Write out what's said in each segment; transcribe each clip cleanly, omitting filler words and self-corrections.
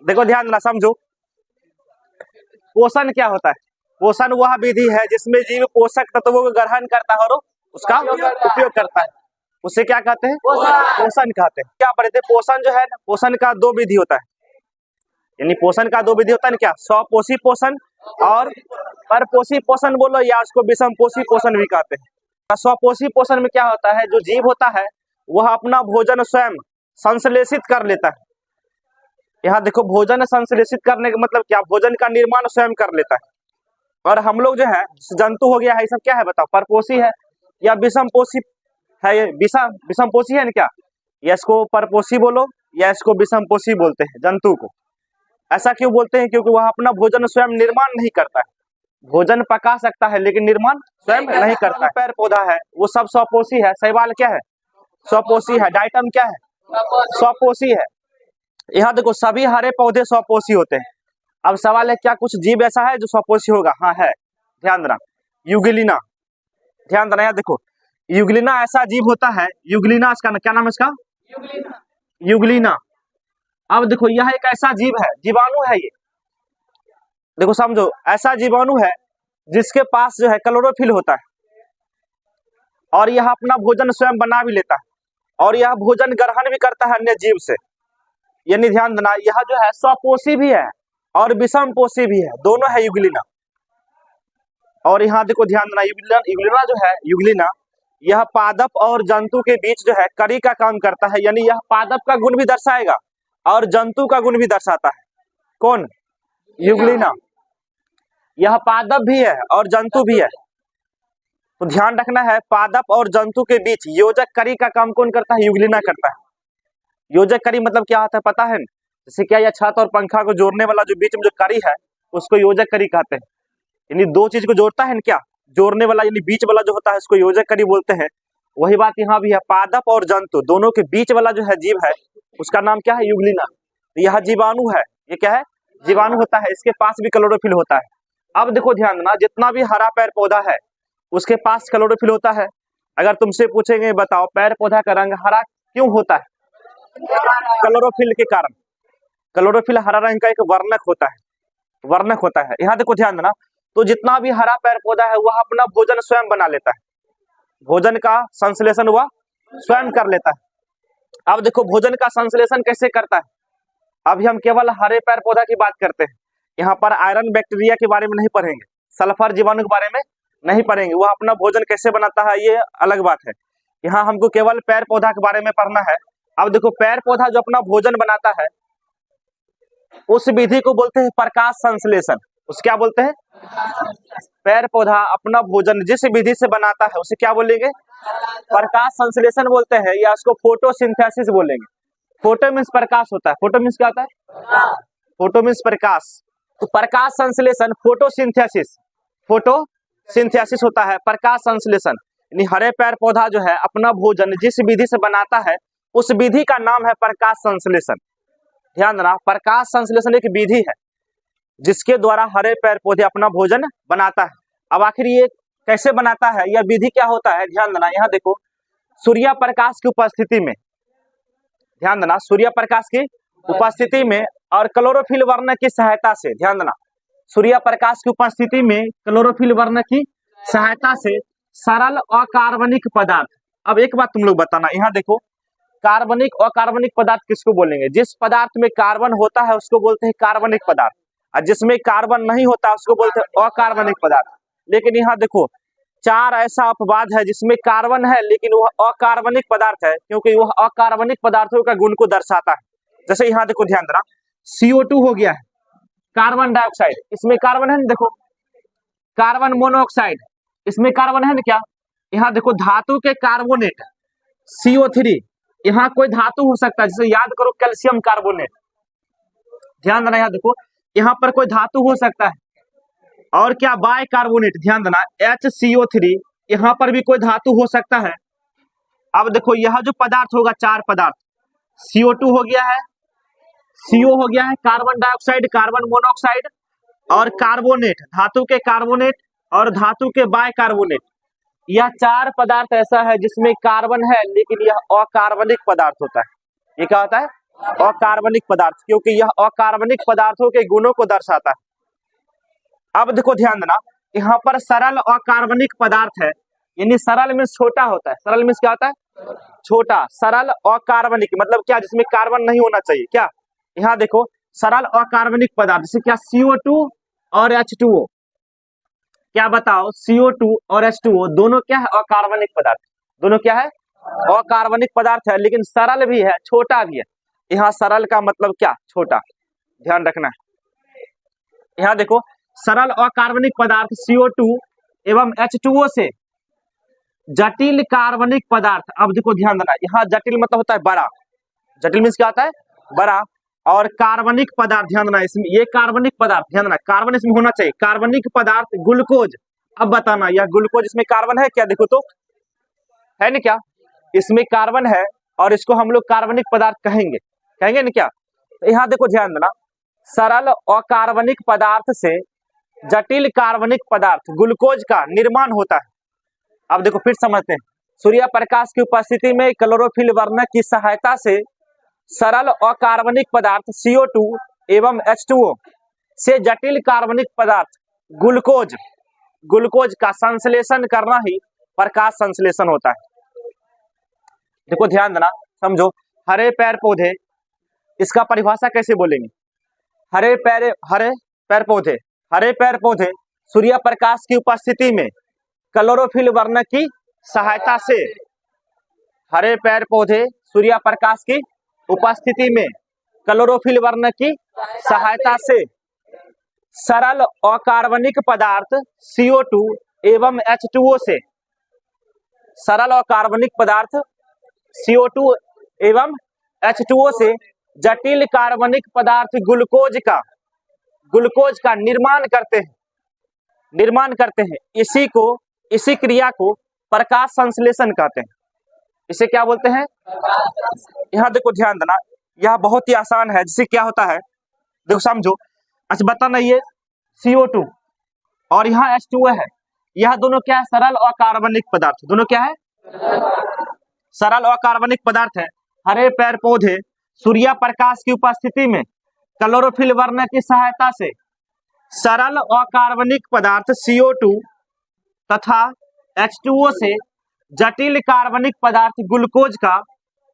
देखो ध्यान देना, समझो। पोषण क्या होता है? पोषण वह विधि है जिसमें जीव पोषक तत्वों को ग्रहण करता है और उसका उपयोग करता है, उसे क्या कहते हैं? पोषण कहते हैं। क्या पढ़े थे? पोषण जो है ना, पोषण का दो विधि होता है, यानी पोषण का दो विधि होता है ना, क्या? स्वपोषी पोषण और परपोषी पोषण बोलो, या उसको विषमपोषी पोषण भी कहते हैं। स्वपोषी पोषण में क्या होता है, जो जीव होता है वह अपना भोजन स्वयं संश्लेषित कर लेता है। यहाँ देखो, भोजन संश्लेषित करने का मतलब क्या? भोजन का निर्माण स्वयं कर लेता है। और हम लोग जो है, जंतु हो गया है, ये सब क्या है बताओ? परपोषी है या विषमपोषी है? ये विषमपोषी है ना क्या? या इसको परपोषी बोलो या इसको विषमपोषी बोलते हैं जंतु को। ऐसा क्यों बोलते हैं? क्योंकि वह अपना भोजन स्वयं निर्माण नहीं करता है। भोजन पका सकता है लेकिन निर्माण स्वयं नहीं करता है। पेड़ पौधा है वो सब स्वपोषी है। शैवाल क्या है? स्वपोषी है। डाइटम क्या है? स्वपोषी है। यहाँ देखो, सभी हरे पौधे स्वपोषी होते हैं। अब सवाल है, क्या कुछ जीव ऐसा है जो स्वपोषी होगा? हाँ है, ध्यान देना। यूग्लिना, ध्यान देना। यहाँ देखो, यूग्लिना ऐसा जीव होता है। यूग्लिना इसका क्या नाम है? इसका यूग्लिना। अब देखो, यह एक ऐसा जीव है, जीवाणु है ये। देखो समझो, ऐसा जीवाणु है जिसके पास जो है क्लोरोफिल होता है और यह अपना भोजन स्वयं बना भी लेता है और यह भोजन ग्रहण भी करता है अन्य जीव से। यानी ध्यान देना, यह जो है स्वपोषी भी है और विषमपोषी भी है, दोनों है यूग्लिना। और यहाँ देखो ध्यान देना, यूग्लिना जो है, यूग्लिना यह पादप और जंतु के बीच जो है कड़ी का काम करता है। यानी यह पादप का गुण भी दर्शाएगा और जंतु का गुण भी दर्शाता है। कौन? यूग्लिना। यह पादप भी है और जंतु भी है, तो ध्यान रखना है, पादप और जंतु के बीच योजक कड़ी का काम कौन करता है? यूग्लिना करता है। योजक कड़ी मतलब क्या होता है पता है? जैसे क्या, यह छत और पंखा को जोड़ने वाला जो बीच में जो कड़ी है उसको योजक कड़ी कहते हैं। यानी दो चीज को जोड़ता है ना, क्या जोड़ने वाला, यानी बीच वाला जो होता है उसको योजक कड़ी बोलते हैं। वही बात यहाँ भी है, पादप और जंतु दोनों के बीच वाला जो है जीव है उसका नाम क्या है? यूग्लिना। यह जीवाणु है। ये क्या है? जीवाणु होता है। इसके पास भी क्लोरोफिल होता है। अब देखो ध्यान देना, जितना भी हरा पेड़ पौधा है उसके पास क्लोरोफिल होता है। अगर तुमसे पूछेंगे बताओ पेड़ पौधा का रंग हरा क्यों होता है? क्लोरोफिल के कारण। क्लोरोफिल हरा रंग का एक वर्णक होता है, वर्णक होता है। यहाँ देखो ध्यान देना, तो जितना भी हरा पेड़ पौधा है वह अपना भोजन स्वयं बना लेता है, भोजन का संश्लेषण वह स्वयं कर लेता है। अब देखो, भोजन का संश्लेषण कैसे करता है? अभी हम केवल हरे पेड़ पौधा की बात करते हैं, यहाँ पर आयरन बैक्टीरिया के बारे में नहीं पढ़ेंगे, सल्फर जीवाणु के बारे में नहीं पढ़ेंगे। वह अपना भोजन कैसे बनाता है ये अलग बात है। यहाँ हमको केवल पेड़ पौधा के बारे में पढ़ना है। अब देखो, पेड़ पौधा जो अपना भोजन बनाता है उस विधि को बोलते हैं प्रकाश संश्लेषण। उस क्या बोलते हैं? पेड़ पौधा अपना भोजन जिस विधि से बनाता है उसे क्या बोलेंगे? प्रकाश संश्लेषण बोलते हैं, या उसको फोटोसिंथेसिस बोलेंगे। फोटो मीन्स प्रकाश होता है। फोटो मीन्स क्या होता है? फोटो मीन्स प्रकाश। तो प्रकाश संश्लेषण फोटोसिंथेसिस, फोटोसिंथेसिस होता है प्रकाश संश्लेषण। यानी हरे पेड़ पौधा जो है अपना भोजन जिस विधि से बनाता है उस विधि का नाम है प्रकाश संश्लेषण। ध्यान देना, प्रकाश संश्लेषण एक विधि है जिसके द्वारा हरे पेड़ पौधे अपना भोजन बनाता है। अब आखिर ये कैसे बनाता है, यह विधि क्या होता है? ध्यान देना, यहाँ देखो, सूर्य प्रकाश की उपस्थिति में, ध्यान देना, सूर्य प्रकाश की उपस्थिति में और क्लोरोफिल वर्णक की सहायता से, ध्यान देना, सूर्य प्रकाश की उपस्थिति में क्लोरोफिल वर्णक की सहायता से सरल अकार्बनिक पदार्थ। अब एक बात तुम लोग बताना, यहाँ देखो, कार्बनिक अकार्बनिक पदार्थ किसको बोलेंगे? जिस पदार्थ में कार्बन होता है उसको बोलते हैं कार्बनिक पदार्थ, और जिसमें कार्बन नहीं होता उसको बोलते हैं अकार्बनिक पदार्थ। लेकिन यहाँ देखो, चार ऐसा अपवाद है जिसमें कार्बन है लेकिन वह अकार्बनिक पदार्थ है, क्योंकि वह अकार्बनिक पदार्थों का गुण को दर्शाता है। जैसे यहाँ देखो, ध्यान देना, CO2 हो गया है कार्बन डाइऑक्साइड, इसमें कार्बन है ना, देखो, कार्बन मोनोऑक्साइड, इसमें कार्बन है ना क्या? यहाँ देखो, धातु के कार्बोनेट CO3, यहाँ कोई धातु हो सकता है, जैसे याद करो कैल्शियम कार्बोनेट। ध्यान देना, यहाँ देखो, यहाँ पर कोई धातु हो सकता है। और क्या? बाय कार्बोनेट, ध्यान देना, HCO3, यहाँ पर भी कोई धातु हो सकता है। अब देखो, यह जो पदार्थ होगा, चार पदार्थ, CO2 हो गया है, CO हो गया है, कार्बन डाइऑक्साइड, कार्बन मोनोऑक्साइड और कार्बोनेट, धातु के कार्बोनेट और धातु के बाय कार्बोनेट। यह चार पदार्थ ऐसा है जिसमें कार्बन है लेकिन यह अकार्बनिक पदार्थ होता है। ये क्या होता है? अकार्बनिक पदार्थ, क्योंकि यह अकार्बनिक पदार्थों के गुणों को दर्शाता है। अब देखो ध्यान देना, यहाँ पर सरल अकार्बनिक पदार्थ है, यानी सरल मीन्स छोटा होता है। सरल मीन्स क्या होता है? छोटा। सरल अकार्बनिक मतलब क्या? जिसमें कार्बन नहीं होना चाहिए। क्या? यहाँ देखो, सरल अकार्बनिक पदार्थ जैसे क्या? CO2 और H2O। क्या बताओ? CO2 और H2O दोनों क्या है? अकार्बनिक पदार्थ। दोनों क्या है? अकार्बनिक पदार्थ है, लेकिन सरल भी है, छोटा भी है। यहाँ सरल का मतलब क्या? छोटा। ध्यान रखना है। यहाँ देखो, सरल अकार्बनिक पदार्थ CO2 एवं H2O से जटिल कार्बनिक पदार्थ। अब देखो ध्यान देना, यहाँ जटिल मतलब होता है बड़ा। जटिल मीन्स क्या होता है? बड़ा। और कार्बनिक पदार्थ, ध्यान देना, इसमें ये कार्बनिक पदार्थ, ध्यान देना, कार्बन इसमें होना चाहिए। कार्बनिक पदार्थ ग्लूकोज। अब बताना, यह ग्लूकोज इसमें कार्बन है क्या? देखो तो है ना, क्या इसमें कार्बन है, और इसको हम लोग कार्बनिक पदार्थ कहेंगे, कहेंगे ना क्या? तो यहाँ देखो ध्यान देना, सरल अकार्बनिक पदार्थ से जटिल कार्बनिक पदार्थ ग्लूकोज का निर्माण होता है। अब देखो फिर समझते हैं। सूर्य प्रकाश की उपस्थिति में क्लोरोफिल वर्णक की सहायता से सरल अकार्बनिक पदार्थ CO2 एवं H2O से जटिल कार्बनिक पदार्थ ग्लूकोज का संश्लेषण करना ही प्रकाश संश्लेषण होता है। देखो ध्यान देना, समझो। हरे पेड़ पौधे, इसका परिभाषा कैसे बोलेंगे? हरे पेड़ पौधे सूर्य प्रकाश की उपस्थिति में क्लोरोफिल वर्णक की सहायता से, हरे पेड़ पौधे सूर्य प्रकाश की उपस्थिति में क्लोरोफिल वर्णक की सहायता से सरल अकार्बनिक पदार्थ CO2 एवं H2O से, सरल अकार्बनिक पदार्थ CO2 एवं H2O से जटिल कार्बनिक पदार्थ ग्लूकोज का निर्माण करते हैं। इसी क्रिया को प्रकाश संश्लेषण कहते हैं। इसे क्या बोलते हैं? यहाँ देखो ध्यान देना, यह बहुत ही आसान है। जिससे क्या होता है, देखो समझो। अच्छा बताना, ये CO2 और यहाँ H2O है, यह दोनों क्या है? सरल अकार्बनिक पदार्थ। दोनों क्या है? सरल अकार्बनिक पदार्थ है। हरे पेड़ पौधे सूर्य प्रकाश की उपस्थिति में क्लोरोफिल वर्णक की सहायता से सरल अकार्बनिक पदार्थ CO2 तथा H2O से जटिल कार्बनिक पदार्थ ग्लूकोज का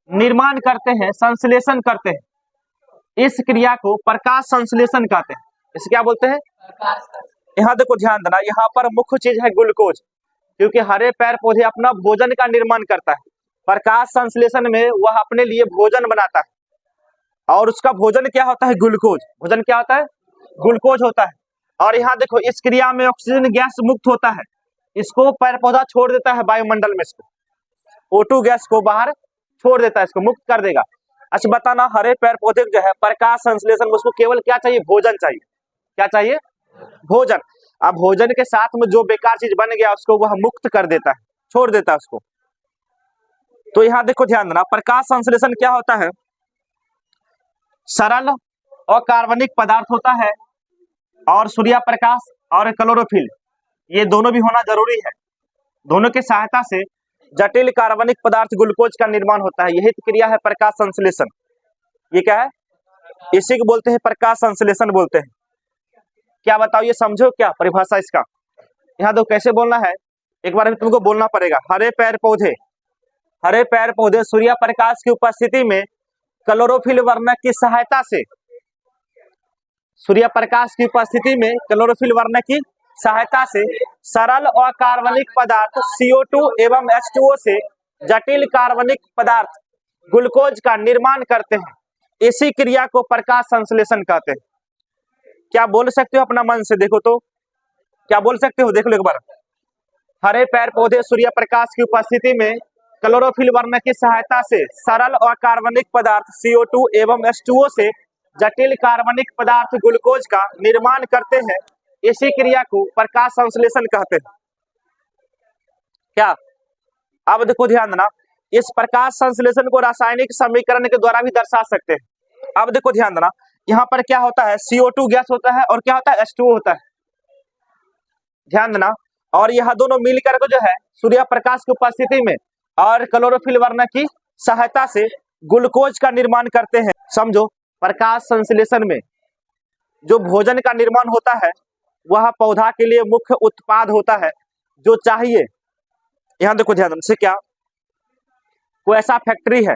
निर्माण करते हैं, संश्लेषण करते हैं। इस क्रिया को प्रकाश संश्लेषण कहते हैं। इसे क्या बोलते हैं? यहाँ देखो ध्यान देना, यहाँ पर मुख्य चीज है ग्लूकोज, क्योंकि हरे पेड़ पौधे अपना भोजन का निर्माण करता है। प्रकाश संश्लेषण में वह अपने लिए भोजन बनाता है, और उसका भोजन क्या होता है? ग्लूकोज। भोजन क्या होता है? ग्लूकोज होता है। और यहाँ देखो, इस क्रिया में ऑक्सीजन गैस मुक्त होता है, इसको पेड़ पौधा छोड़ देता है वायुमंडल में, इसको O2 गैस को बाहर छोड़ देता है, इसको मुक्त कर देगा। अच्छा बताना, हरे पेड़ पौधे जो है प्रकाश संश्लेषण में उसको केवल क्या चाहिए? भोजन चाहिए। क्या चाहिए? भोजन। अब भोजन के साथ में जो बेकार चीज बन गया उसको वह मुक्त कर देता है, छोड़ देता है उसको। तो यहाँ देखो ध्यान देना, प्रकाश संश्लेषण क्या होता है? सरल अकार्बनिक पदार्थ होता है, और सूर्य प्रकाश और क्लोरोफिल ये दोनों भी होना जरूरी है। दोनों की सहायता से जटिल कार्बनिक पदार्थ ग्लूकोज का निर्माण होता है। यही क्रिया है प्रकाश संश्लेषण। ये क्या है? इसी को बोलते हैं प्रकाश संश्लेषण बोलते हैं। क्या बताओ, ये समझो क्या परिभाषा इसका? यहाँ दो कैसे बोलना है, एक बार तुमको बोलना पड़ेगा। हरे पेड़ पौधे सूर्य प्रकाश की उपस्थिति में क्लोरोफिल वर्णक की सहायता से, सूर्य प्रकाश की उपस्थिति में क्लोरोफिल वर्णक की सहायता से सरल अकार्बनिक पदार्थ CO2 एवं H2O से जटिल कार्बनिक पदार्थ ग्लूकोज का निर्माण करते हैं। इसी क्रिया को प्रकाश संश्लेषण कहते हैं। क्या बोल सकते हो अपना मन से? देखो तो क्या बोल सकते हो? देख लो एक बार। हरे पेड़ पौधे सूर्य प्रकाश की उपस्थिति में क्लोरोफिल वर्णक की सहायता से सरल अकार्बनिक पदार्थ CO2 एवं H2O से जटिल कार्बनिक पदार्थ ग्लूकोज का निर्माण करते हैं। इसी क्रिया को प्रकाश संश्लेषण कहते हैं। क्या? अब देखो ध्यान देना, इस प्रकाश संश्लेषण को रासायनिक समीकरण के द्वारा भी दर्शा सकते हैं। अब देखो ध्यान देना, यहाँ पर क्या होता है? CO2 गैस होता है, और क्या होता है? H2O होता है। ध्यान देना, और यह दोनों मिलकर के जो है सूर्य प्रकाश की उपस्थिति में और क्लोरोफिल वर्णक की सहायता से ग्लूकोज का निर्माण करते हैं। समझो, प्रकाश संश्लेषण में जो भोजन का निर्माण होता है वह पौधा के लिए मुख्य उत्पाद होता है जो चाहिए। यहां देखो ध्यान से, क्या कोई ऐसा फैक्ट्री है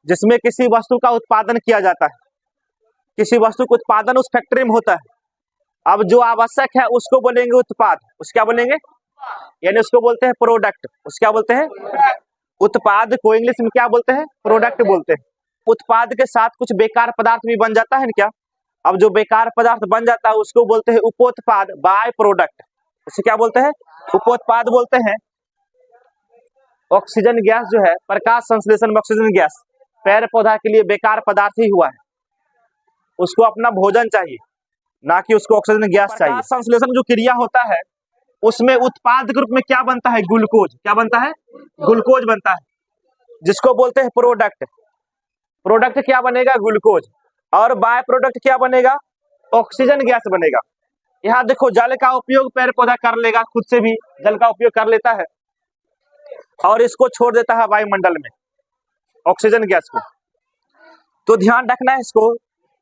जिसमें किसी वस्तु का उत्पादन किया जाता है, किसी वस्तु का उत्पादन उस फैक्ट्री में होता है। अब जो आवश्यक है उसको बोलेंगे उत्पाद, उस क्या बोलेंगे, यानी उसको बोलते हैं प्रोडक्ट। उस क्या बोलते हैं, उत्पाद को इंग्लिश में क्या बोलते हैं, प्रोडक्ट बोलते हैं। उत्पाद के साथ कुछ बेकार पदार्थ भी बन जाता है ना क्या। अब जो बेकार पदार्थ बन जाता है उसको बोलते हैं उपोत्पाद, बाय प्रोडक्ट। उसे क्या बोलते हैं, उपोत्पाद बोलते हैं। ऑक्सीजन गैस जो है, प्रकाश संश्लेषण में ऑक्सीजन गैस पेड़ पौधा के लिए बेकार पदार्थ ही हुआ है, उसको अपना भोजन चाहिए, ना कि उसको ऑक्सीजन गैस चाहिए। प्रकाश संश्लेषण जो क्रिया होता है उसमें उत्पाद के रूप में क्या बनता है, ग्लूकोज। क्या बनता है, ग्लूकोज बनता है, जिसको बोलते हैं प्रोडक्ट। प्रोडक्ट क्या बनेगा, ग्लूकोज। और बाय प्रोडक्ट क्या बनेगा, ऑक्सीजन गैस बनेगा। यहाँ देखो, जल का उपयोग पेड़ पौधा कर लेगा, खुद से भी जल का उपयोग कर लेता है और इसको छोड़ देता है वायुमंडल में, ऑक्सीजन गैस को। तो ध्यान रखना है इसको।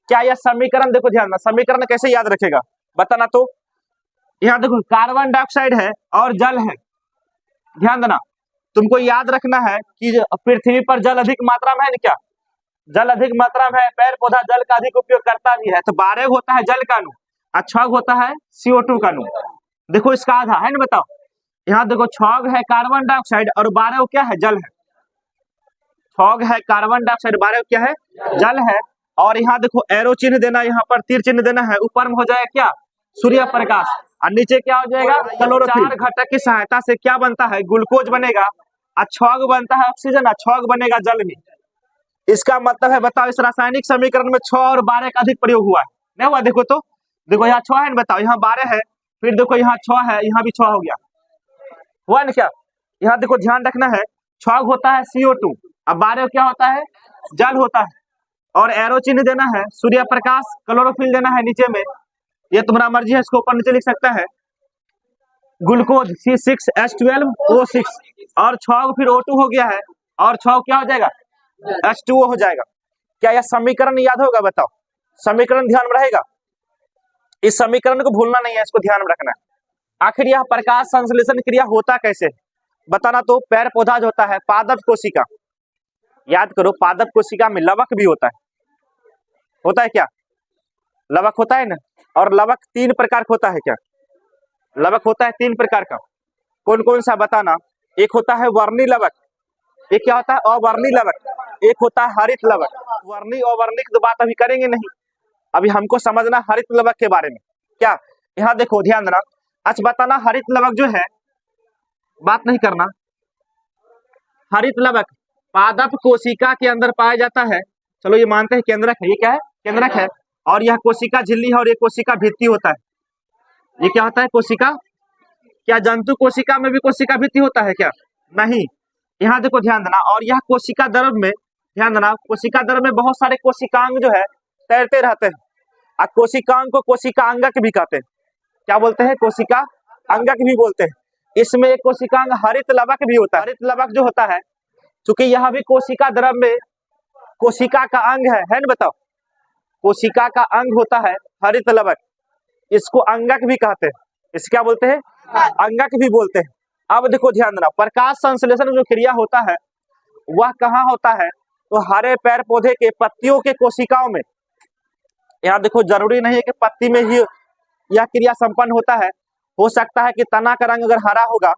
क्या यह समीकरण, देखो ध्यान ना, समीकरण कैसे याद रखेगा बताना। तो यहाँ देखो, कार्बन डाइऑक्साइड है और जल है। ध्यान देना, तुमको याद रखना है कि पृथ्वी पर जल अधिक मात्रा में है ना, क्या जल अधिक मात्रा में है, पेड़ पौधा जल का अधिक उपयोग करता भी है। तो 12 होता है जल का अणु और 6 होता है CO2 का अणु। देखो इसका आधा है ना, बताओ। यहाँ देखो 6 है कार्बन डाइऑक्साइड और 12 क्या है, जल है। 6 है कार्बन डाइऑक्साइड, 12 क्या है, जल है। और यहाँ देखो एरो चिन्ह देना, यहाँ पर तीर चिन्ह देना है। ऊपर में हो जाएगा क्या, सूर्य प्रकाश, और नीचे क्या हो जाएगा, क्लोरोफिल। 4 घटक की सहायता से क्या बनता है, ग्लूकोज बनेगा और 6 बनता है ऑक्सीजन और 6 बनेगा जल में। इसका मतलब है, बताओ, इस रासायनिक समीकरण में 6 और 12 का अधिक प्रयोग हुआ है, नहीं हुआ। देखो तो, देखो यहाँ 6 है ना, बताओ, यहाँ 12 है, फिर देखो यहाँ 6 है, यहाँ भी 6 हो गया, हुआ ना क्या। यहाँ देखो ध्यान रखना है, 6 होता है CO2 और 12 क्या होता है, जल होता है। और एरो चिन्ह देना है, सूर्य प्रकाश, क्लोरोफिल देना है नीचे में, ये तुम्हारा मर्जी है, इसको ऊपर नीचे लिख सकता है। ग्लूकोज C6H12O6 और 6 फिर O2 हो गया है, और 6 क्या हो जाएगा, H2O हो जाएगा। क्या यह समीकरण याद होगा, बताओ, समीकरण ध्यान में रहेगा। इस समीकरण को भूलना नहीं है, इसको ध्यान में रखना है। आखिर यह प्रकाश संश्लेषण क्रिया होता कैसे बताना। तो पेड़ पौधा जो होता है, पादप कोशिका, याद करो, पादप कोशिका में लवक भी होता है क्या, लवक होता है ना। और लवक 3 प्रकार का होता है, क्या लवक होता है 3 प्रकार का, कौन कौन सा बताना। एक होता है वर्णी लवक, एक क्या होता है, अवर्णी लवक, एक होता है हरित लवक। वर्णी अवर्णी की तो बात अभी करेंगे नहीं, अभी हमको समझना हरित लवक के बारे में। क्या, यहाँ देखो ध्यान देना, अच्छा बताना, हरित लवक जो है, बात नहीं करना। हरित लवक पादप कोशिका के अंदर पाया जाता है, चलो ये मानते हैं केंद्रक है, ये क्या है, केंद्रक है। और यह कोशिका झिल्ली है और ये कोशिका भित्ति होता है। ये क्या होता है, कोशिका। क्या जंतु कोशिका में भी कोशिका भित्ति होता है क्या, नहीं। यहाँ देखो ध्यान देना, और यह कोशिका द्रव में, ध्यान देना, कोशिका द्रव में बहुत सारे कोशिकांग जो है तैरते रहते हैं। और कोशिकांग को कोशिका अंगक भी कहते हैं। क्या बोलते हैं, कोशिका अंगक भी बोलते हैं। इसमें एक कोशिकांग हरित लवक भी होता है। हरित लवक जो होता है, चूंकि यह भी कोशिका द्रव में कोशिका का अंग है ना, बताओ, कोशिका का अंग होता है हरित लवक, इसको अंगक भी कहते हैं। इसे क्या बोलते हैं, अंगक भी बोलते हैं। अब देखो ध्यान देना, प्रकाश संश्लेषण जो क्रिया होता है वह कहाँ होता है, तो हरे पेड़ पौधे के पत्तियों के कोशिकाओं में। यहाँ देखो, जरूरी नहीं है कि पत्ती में ही यह क्रिया संपन्न होता है, हो सकता है कि तना का रंग अगर हरा होगा,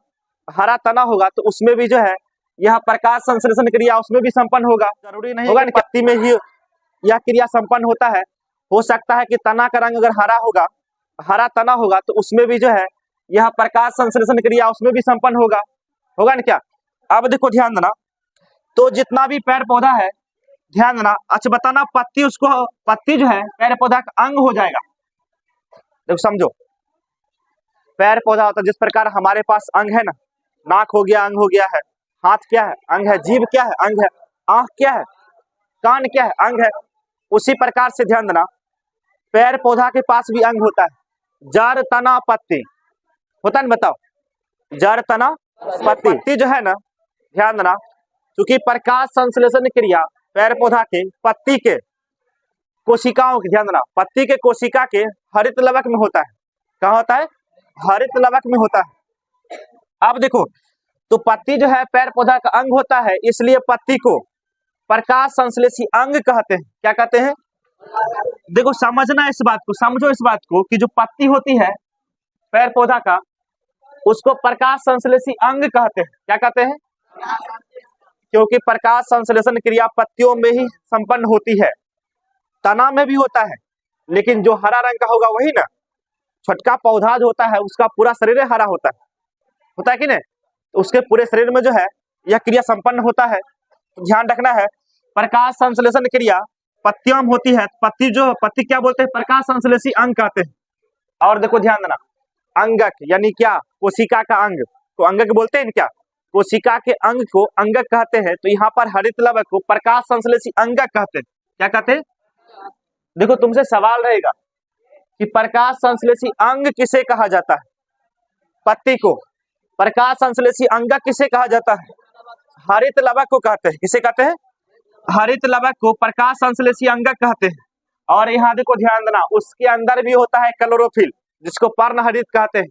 हरा तना होगा, तो उसमें भी जो है यह प्रकाश संश्लेषण क्रिया उसमें भी संपन्न होगा। जरूरी नहीं होगा कि पत्ती में ही यह क्रिया संपन्न होता है, हो सकता है कि तना का रंग अगर हरा होगा, हरा तना होगा, तो उसमें भी जो है यह प्रकाश संश्लेषण क्रिया उसमें भी संपन्न होगा ना क्या। अब देखो ध्यान देना, तो जितना भी पेड़ पौधा है, ध्यान देना, अच्छा बताना, पत्ती, उसको पत्ती जो है पेड़ पौधा का अंग हो जाएगा। देखो समझो, पेड़ पौधा होता है, जिस प्रकार हमारे पास अंग है ना, नाक हो गया, अंग हो गया है, हाथ क्या है, अंग है, जीभ क्या है, अंग है, आंख क्या है, कान क्या है, अंग है। उसी प्रकार से ध्यान देना, पेड़ पौधा के पास भी अंग होता है, जड़ तना पत्ती होता है ना, बताओ, जड़ तना पत्ती जो है ना, ध्यान देना, क्योंकि प्रकाश संश्लेषण क्रिया पेड़ पौधा के पत्ती के कोशिकाओं के, ध्यान देना, पत्ती के कोशिका के हरित लवक में होता है। कहाँ होता है? हरित लवक में होता है। अब देखो, तो पत्ती जो है पेड़ पौधा का अंग होता है, इसलिए पत्ती को प्रकाश संश्लेषी अंग कहते हैं। क्या कहते हैं? देखो समझना इस बात को, समझो इस बात को कि जो पत्ती होती है पेड़ पौधा का, उसको प्रकाश संश्लेषी अंग कहते हैं। क्या कहते हैं? क्योंकि प्रकाश संश्लेषण क्रिया पत्तियों में ही संपन्न होती है, तना में भी होता है, लेकिन जो हरा रंग का होगा वही ना, छोटका पौधा जो होता है उसका पूरा शरीर हरा होता है कि नहीं? तो उसके पूरे शरीर में जो है यह क्रिया संपन्न होता है। तो ध्यान रखना है, प्रकाश संश्लेषण क्रिया पत्तियों में होती है। पत्ती क्या बोलते हैं? प्रकाश संश्लेषी अंग कहते हैं। और देखो ध्यान देना, अंगक यानी क्या? कोशिका का अंग, तो अंगक बोलते हैं क्या? कोशिका के अंग को अंगक कहते हैं। तो यहाँ पर हरित लवक को प्रकाश संश्लेषी अंगक कहते हैं। क्या कहते हैं? देखो तुमसे सवाल रहेगा कि प्रकाश संश्लेषी अंग किसे कहा जाता है? पत्ती को प्रकाश संश्लेषी अंगक किसे कहा जाता है? हरित लवक को कहते हैं। किसे कहते हैं? हरित लवक को प्रकाश संश्लेषी अंगक कहते हैं। और यहाँ देखो ध्यान देना, उसके अंदर भी होता है क्लोरोफिल, जिसको पर्णहरित कहते हैं।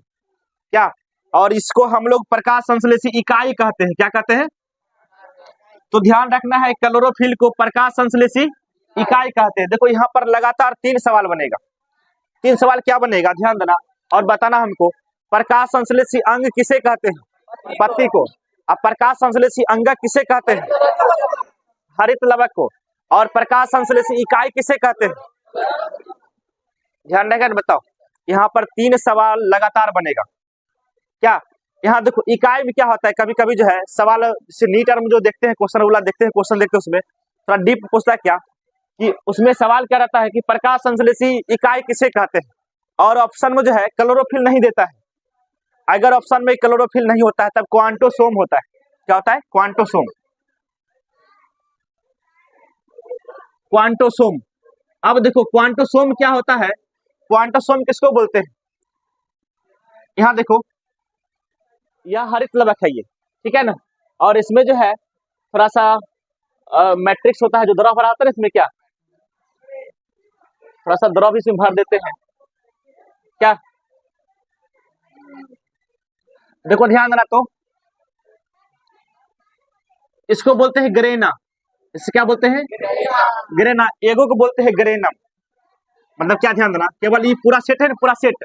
क्या? और इसको हम लोग प्रकाश संश्लेषी इकाई कहते हैं। क्या कहते हैं? तो ध्यान रखना है, क्लोरोफिल को प्रकाश संश्लेषी इकाई कहते हैं। देखो यहाँ पर लगातार 3 सवाल बनेगा। 3 सवाल क्या बनेगा? ध्यान देना और बताना हमको, प्रकाश संश्लेषी अंग किसे कहते हैं? पत्ती को। अब प्रकाश संश्लेषी अंगक किसे कहते हैं? हरित लवक को। और प्रकाश संश्लेषी इकाई किसे कहते हैं? ध्यान रखकर बताओ, यहाँ पर 3 सवाल लगातार बनेगा। क्या? यहाँ देखो इकाई में क्या होता है, कभी कभी जो है सवाल जैसे नीट में जो देखते हैं क्वेश्चन वाला देखते हैं, क्वेश्चन देखते हैं, उसमें थोड़ा डीप पूछता है क्या कि उसमें सवाल क्या रहता है कि प्रकाश संश्लेषी इकाई किसे कहते हैं, और ऑप्शन में जो है क्लोरोफिल नहीं देता है। अगर ऑप्शन में क्लोरोफिल नहीं होता है तब क्वांटोसोम होता है। क्या होता है? क्वांटोसोम। क्वांटोसोम। अब देखो क्वांटोसोम क्या होता है, क्वांटोसोम किसको बोलते हैं? यहाँ देखो, यह हरित लवक है ये, ठीक है ना, और इसमें जो है थोड़ा सा मैट्रिक्स होता है, जो द्रव भरा होता है इसमें, क्या थोड़ा सा द्रव इसमें भर देते हैं। क्या? देखो ध्यान देना, तो इसको बोलते हैं ग्रेना। इसे क्या बोलते हैं? ग्रेना। एगो को बोलते हैं ग्रेनम। मतलब क्या? ध्यान देना, केवल ये पूरा सेट है ना, पूरा सेट,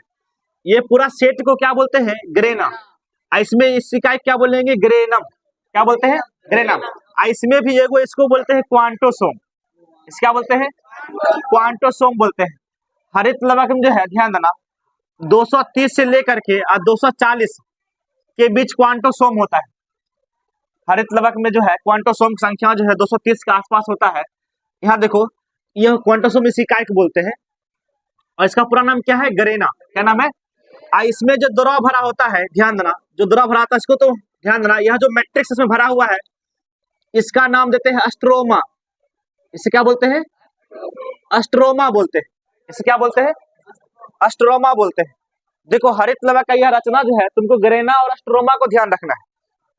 ये पूरा सेट को क्या बोलते हैं? ग्रेना। इसमें इस इकाई क्या बोलेंगे? ग्रेनम। क्या बोलते हैं? ग्रेनम। इसमें भी एगो, इसको बोलते हैं क्वांटोसोम। इस क्या बोलते हैं? क्वांटोसोम बोलते हैं। हरित लवक में जो है ध्यान देना, 230 से लेकर के 240 के बीच क्वांटोसोम होता है। हरित लवक में जो है क्वांटोसोम की संख्या जो है 230 के आसपास होता है। यहाँ देखो, यह क्वांटोसोम इस इकाई को बोलते हैं, और इसका पूरा नाम क्या है? ग्रेना। क्या नाम है? इसमें जो द्रव भरा होता है, ध्यान देना, जो द्रव भरा होता है इसको, तो ध्यान देना, यह जो मैट्रिक्स इसमें भरा हुआ है इसका नाम देते हैं अस्ट्रोमा। इसे क्या बोलते हैं? अस्ट्रोमा बोलते हैं। इसे क्या बोलते हैं? अस्ट्रोमा बोलते हैं। देखो हरित लवक का यह रचना जो है, तुमको ग्रेना और अस्ट्रोमा को ध्यान रखना है।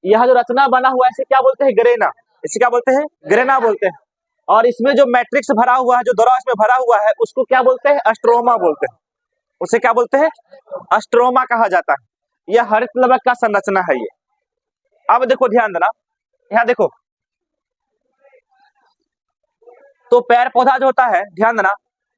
यह जो रचना बना हुआ है इसे क्या बोलते हैं? ग्रेना। इसे क्या बोलते हैं? ग्रेना बोलते हैं। और इसमें जो मैट्रिक्स भरा हुआ है, जो द्रव इसमें भरा हुआ है, उसको क्या बोलते हैं? अस्ट्रोमा बोलते हैं। उसे क्या बोलते हैं? अस्ट्रोमा कहा जाता है। यह हरित लवक का संरचना है ये। अब देखो ध्यान देना, यहाँ देखो, तो पेड़ पौधा जो होता है, ध्यान देना,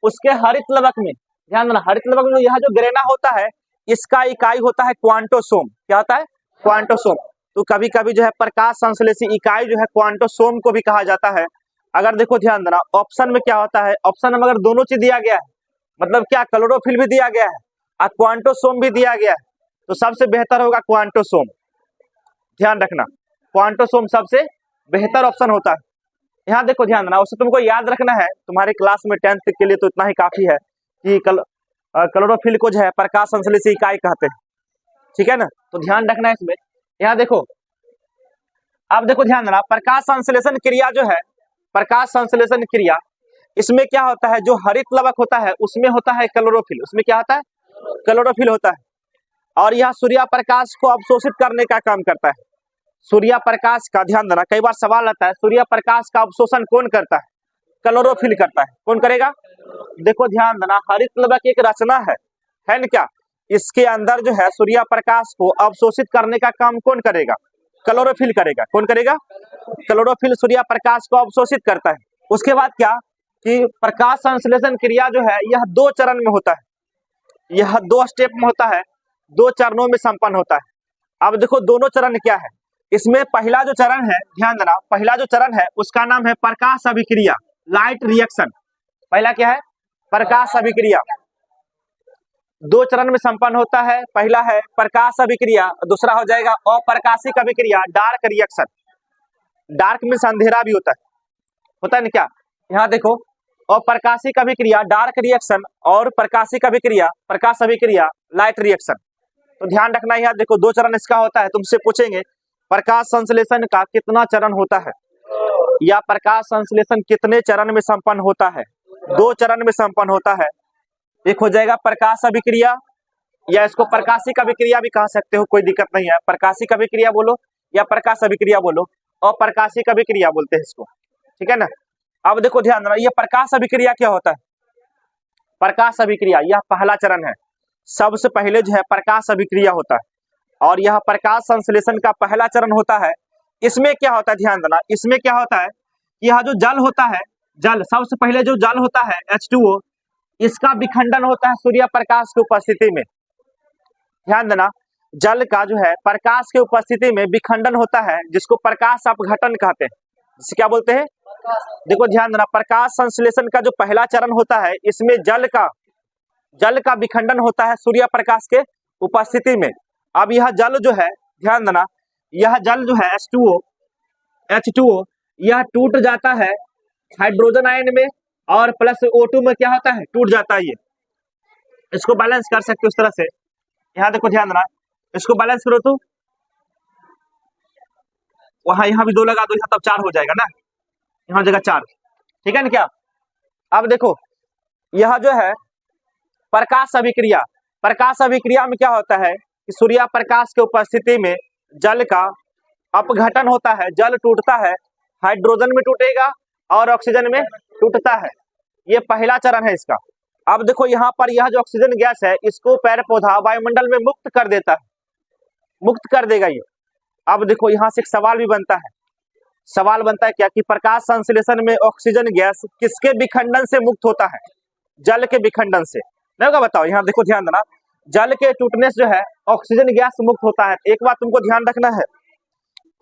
उसके हरित लवक में, ध्यान देना, हरित लवक में यह जो ग्रेना होता है इसका इकाई होता है क्वांटोसोम। क्या होता है? क्वांटोसोम। तो कभी कभी जो है प्रकाश संश्लेषी इकाई जो है क्वांटोसोम को भी कहा जाता है। अगर देखो ध्यान देना, ऑप्शन में क्या होता है, ऑप्शन में अगर दोनों चीज दिया गया है, मतलब क्या, क्लोरोफिल भी दिया गया है और क्वांटोसोम भी दिया गया है, तो सबसे बेहतर होगा क्वांटोसोम। ध्यान रखना, क्वांटोसोम सबसे बेहतर ऑप्शन होता है। यहाँ देखो ध्यान देना, उससे तुमको याद रखना है, तुम्हारे क्लास में 10th के लिए तो इतना ही काफी है कि क्लोरोफिल को जो है प्रकाश संश्लेषी इकाई कहते हैं, ठीक है ना, तो ध्यान रखना है इसमें। यहाँ देखो, अब देखो ध्यान देना, प्रकाश संश्लेषण क्रिया जो है, प्रकाश संश्लेषण क्रिया, इसमें क्या होता है, जो हरित लवक होता है उसमें होता है क्लोरोफिल। उसमें क्या होता है? क्लोरोफिल होता है। और यह सूर्य प्रकाश को अवशोषित करने का काम करता है। सूर्य प्रकाश का, ध्यान देना, कई बार सवाल आता है सूर्य प्रकाश का अवशोषण कौन करता है? क्लोरोफिल करता है। कौन करेगा? देखो ध्यान देना, हरित लवक एक रचना है ना क्या? इसके अंदर जो है सूर्य प्रकाश को अवशोषित करने का काम कौन करेगा? क्लोरोफिल करेगा। कौन करेगा? क्लोरोफिल सूर्य प्रकाश को अवशोषित करता है। उसके बाद क्या कि प्रकाश संश्लेषण क्रिया जो है यह 2 चरण में होता है, यह 2 स्टेप में होता है, 2 चरणों में संपन्न होता है। अब देखो दोनों चरण क्या है। इसमें पहला जो चरण है, ध्यान देना, पहला जो चरण है उसका नाम है प्रकाश अभिक्रिया, लाइट रिएक्शन। पहला क्या है? प्रकाश अभिक्रिया। 2 चरण में संपन्न होता है। पहला है प्रकाश अभिक्रिया, दूसरा हो जाएगा अप्रकाशिक अभिक्रिया, डार्क रिएक्शन। डार्क में अंधेरा भी होता है ना क्या? यहाँ देखो, अप्रकाशिक अभिक्रिया डार्क रिएक्शन और प्रकाशिक अभिक्रिया प्रकाश अभिक्रिया लाइट रिएक्शन। तो ध्यान रखना, यहाँ देखो 2 चरण इसका होता है। तुमसे पूछेंगे प्रकाश संश्लेषण का कितना चरण होता है, या प्रकाश संश्लेषण कितने चरण में संपन्न होता है? 2 चरण में संपन्न होता है। एक हो जाएगा प्रकाश अभिक्रिया, या इसको प्रकाशिक अभिक्रिया भी कह सकते हो, कोई दिक्कत नहीं है। प्रकाशिक अभिक्रिया बोलो या प्रकाश अभिक्रिया बोलो, अप्रकाशिक अभिक्रिया बोलते हैं इसको, ठीक है ना। अब देखो ध्यान देना, यह प्रकाश अभिक्रिया क्या होता है? प्रकाश अभिक्रिया यह पहला चरण है। सबसे पहले जो है प्रकाश अभिक्रिया होता है और यह प्रकाश संश्लेषण का पहला चरण होता है। इसमें क्या होता है? ध्यान देना, इसमें क्या होता है कि यह जो जल होता है, जल सबसे पहले जो जल होता है H2O, इसका विखंडन होता है सूर्य प्रकाश की उपस्थिति में। ध्यान देना, जल का जो है प्रकाश की उपस्थिति में विखंडन होता है, जिसको प्रकाश अपघटन कहते हैं। जिसे क्या बोलते हैं? देखो ध्यान देना, प्रकाश संश्लेषण का जो पहला चरण होता है, इसमें जल का विखंडन होता है सूर्य प्रकाश के उपस्थिति में। अब यह जल जो है, ध्यान देना, यह जल जो है H2O, यह टूट जाता है हाइड्रोजन आयन में और प्लस O2 में क्या होता है? टूट जाता है। ये इसको बैलेंस कर सकते हो इस तरह से। यहाँ देखो ध्यान देना, इसको बैलेंस करो तो वहां यहाँ भी 2 लगा दो, यहाँ तब 4 हो जाएगा ना, यहाँ जगह 4, ठीक है ना क्या। अब देखो यह जो है प्रकाश अभिक्रिया, प्रकाश अभिक्रिया में क्या होता है कि सूर्य प्रकाश के उपस्थिति में जल का अपघटन होता है, जल टूटता है, हाइड्रोजन में टूटेगा और ऑक्सीजन में टूटता है। ये पहला चरण है इसका। अब देखो यहाँ पर यह जो ऑक्सीजन गैस है, इसको पेड़ पौधा वायुमंडल में मुक्त कर देता है, मुक्त कर देगा ये। अब देखो यहाँ से एक सवाल भी बनता है, सवाल बनता है क्या कि प्रकाश संश्लेषण में ऑक्सीजन गैस किसके विखंडन से मुक्त होता है? जल के विखंडन से, नहीं होगा? बताओ। यहाँ देखो ध्यान देना, जल के टूटने से जो है ऑक्सीजन गैस मुक्त होता है। एक बात तुमको ध्यान रखना है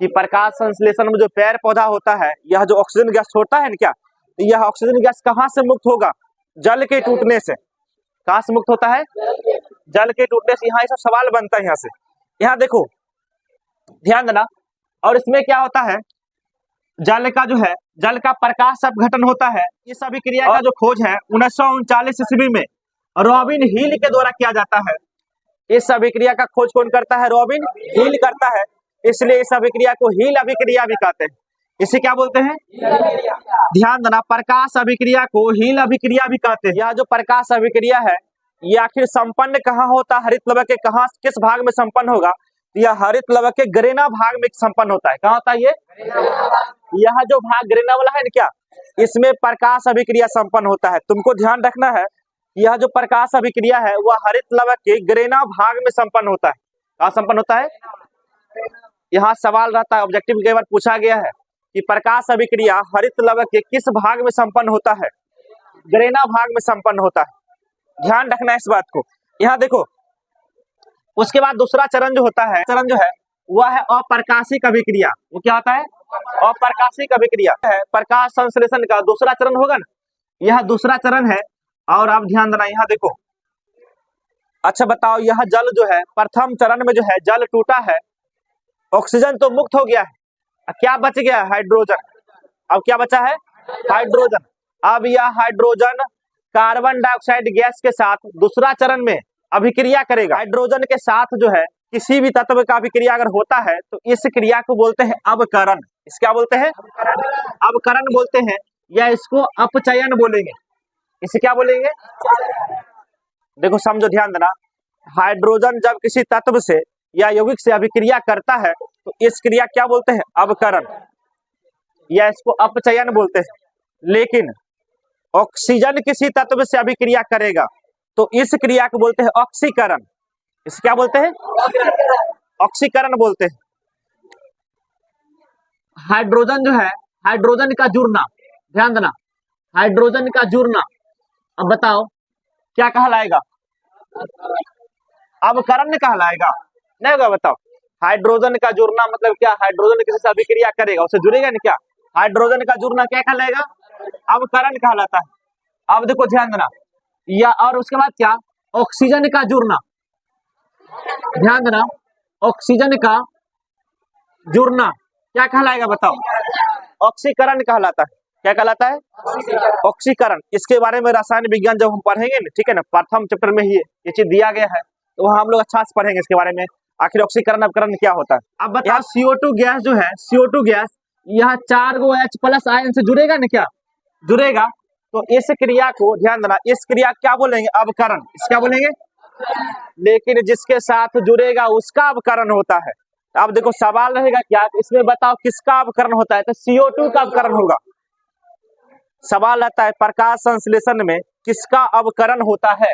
कि प्रकाश संश्लेषण में जो पेड़ पौधा होता है, यह जो ऑक्सीजन गैस छोड़ता है ना क्या, तो यह ऑक्सीजन गैस कहाँ से मुक्त होगा? जल के टूटने से। कहाँ से मुक्त होता है? जल के टूटने से। यहाँ सब सवाल बनता है यहाँ से। यहाँ देखो ध्यान देना, और इसमें क्या होता है, जल का जो है, जल का प्रकाश अपघटन होता है। इस अभिक्रिया का जो खोज है 1939 ईस्वी में रॉबिन हिल के द्वारा किया जाता है। इस अभिक्रिया का खोज कौन करता है? रॉबिन हिल करता है, इसलिए इस अभिक्रिया को हिल अभिक्रिया भी कहते हैं। इसे क्या बोलते हैं? ध्यान देना, प्रकाश अभिक्रिया को हिल अभिक्रिया भी कहते हैं। यह जो प्रकाश अभिक्रिया है, ये आखिर संपन्न कहाँ होता है? हरित लवक के कहाँ, किस भाग में संपन्न होगा? यह हरित लवक के ग्रेना भाग में संपन्न होता है। कहाँ होता है ये? यह जो भाग ग्रेना वाला है ना क्या, इसमें प्रकाश अभिक्रिया संपन्न होता है। तुमको ध्यान रखना है, यह जो प्रकाश अभिक्रिया है वह हरित लवक के ग्रेना भाग में संपन्न होता है। कहाँ संपन्न होता है? यहाँ सवाल रहता है, ऑब्जेक्टिव कई बार पूछा गया है कि प्रकाश अभिक्रिया हरित लवक के किस भाग में संपन्न होता है? ग्रेना भाग में संपन्न होता है। ध्यान रखना इस बात को। यहाँ देखो, उसके बाद दूसरा चरण जो होता है, चरण जो है वह है अप्रकाशिक अभिक्रिया। वो क्या होता है? अप्रकाशिक अभिक्रिया है। प्रकाश संश्लेषण का दूसरा चरण होगा ना, यह दूसरा चरण है। और आप ध्यान देना, यहाँ देखो, अच्छा बताओ, यह जल जो है प्रथम चरण में जो है जल टूटा है, ऑक्सीजन तो मुक्त हो गया है, क्या बच गया? हाइड्रोजन। अब क्या बचा है? हाइड्रोजन। अब यह हाइड्रोजन कार्बन डाइऑक्साइड गैस के साथ दूसरा चरण में अभिक्रिया करेगा। हाइड्रोजन के साथ जो है किसी भी तत्व का अभिक्रिया अगर होता है तो इस क्रिया को बोलते हैं अवकरण। इस क्या बोलते हैं? अवकरण बोलते हैं, या इसको अपचयन बोलेंगे। इसे क्या बोलेंगे? देखो समझो, ध्यान देना, हाइड्रोजन जब किसी तत्व से या यौगिक से अभिक्रिया करता है तो इस क्रिया क्या बोलते हैं? अवकरण, या इसको अपचयन बोलते हैं। लेकिन ऑक्सीजन किसी तत्व से अभिक्रिया करेगा तो इस क्रिया को बोलते हैं ऑक्सीकरण। इसे क्या बोलते हैं? ऑक्सीकरण बोलते हैं। हाइड्रोजन जो है, हाइड्रोजन का जुड़ना, ध्यान देना, हाइड्रोजन का जुड़ना, अब बताओ क्या कहलाएगा? अवकरण कहलाएगा, नहीं होगा? बताओ, हाइड्रोजन का जुड़ना मतलब क्या? हाइड्रोजन किसी से अभिक्रिया करेगा, उससे जुड़ेगा नहीं क्या? हाइड्रोजन का जुड़ना क्या कहलाएगा? अवकरण कहलाता है। अब देखो ध्यान देना, या और उसके बाद क्या? ऑक्सीजन का जुड़ना, ध्यान देना, ऑक्सीजन का जुड़ना क्या कहलाएगा? बताओ, ऑक्सीकरण कहलाता है। क्या कहलाता है? ऑक्सीकरण। इसके बारे में रसायन विज्ञान जब हम पढ़ेंगे ना, ठीक है ना, प्रथम चैप्टर में ही ये चीज दिया गया है, तो वहां हम लोग अच्छा से पढ़ेंगे इसके बारे में, आखिर ऑक्सीकरण अवकरण क्या होता है। अब बताओ, CO2 गैस जो है, CO2 गैस, यह 4 गो H+ आयन से जुड़ेगा ना? क्या जुड़ेगा? तो इस क्रिया को ध्यान देना, इस क्रिया क्या बोलेंगे? अवकरण। इस क्या बोलेंगे? लेकिन जिसके साथ जुड़ेगा उसका अवकरण होता है। अब देखो सवाल रहेगा क्या, इसमें बताओ किसका अवकरण होता है? तो CO2 का अवकरण होगा। सवाल आता है प्रकाश संश्लेषण में किसका अवकरण होता है?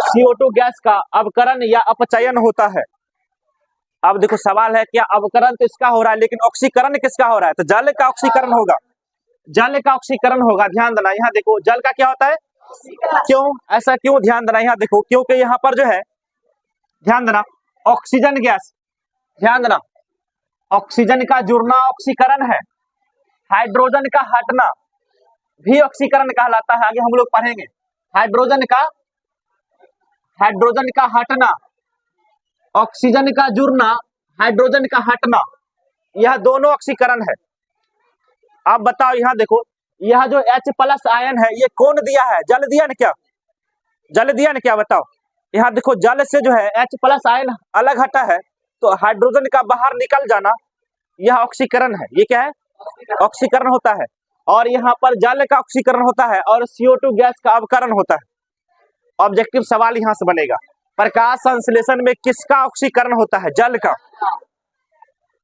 CO2 गैस का अवकरण या अपचयन होता है। अब देखो सवाल है क्या, अवकरण तो इसका हो रहा है, लेकिन ऑक्सीकरण किसका हो रहा है? तो जल का ऑक्सीकरण होगा, जल का ऑक्सीकरण होगा। ध्यान देना, यहाँ देखो जल का क्या होता है? क्यों ऐसा? क्यों? ध्यान देना, यहाँ देखो, क्योंकि यहाँ पर जो है, ध्यान देना, ऑक्सीजन गैस, ध्यान देना, ऑक्सीजन का जुड़ना ऑक्सीकरण है, हाइड्रोजन का हटना भी ऑक्सीकरण कहलाता है। आगे हम लोग पढ़ेंगे हाइड्रोजन का हटना, ऑक्सीजन का जुड़ना, हाइड्रोजन का हटना, यह दोनों ऑक्सीकरण है। आप बताओ, यहाँ देखो, यह जो H+ आयन है ये कौन दिया है? जल दिया ना? क्या जल दिया ना? क्या बताओ, यहाँ देखो जल से जो है H+ आयन अलग हटा है, तो हाइड्रोजन का बाहर निकल जाना यह ऑक्सीकरण है। ये क्या है? ऑक्सीकरण होता है। और यहाँ पर जल का ऑक्सीकरण होता है और CO2 गैस का अवकरण होता है। ऑब्जेक्टिव सवाल यहाँ से बनेगा, प्रकाश संश्लेषण में किसका ऑक्सीकरण होता है? जल का।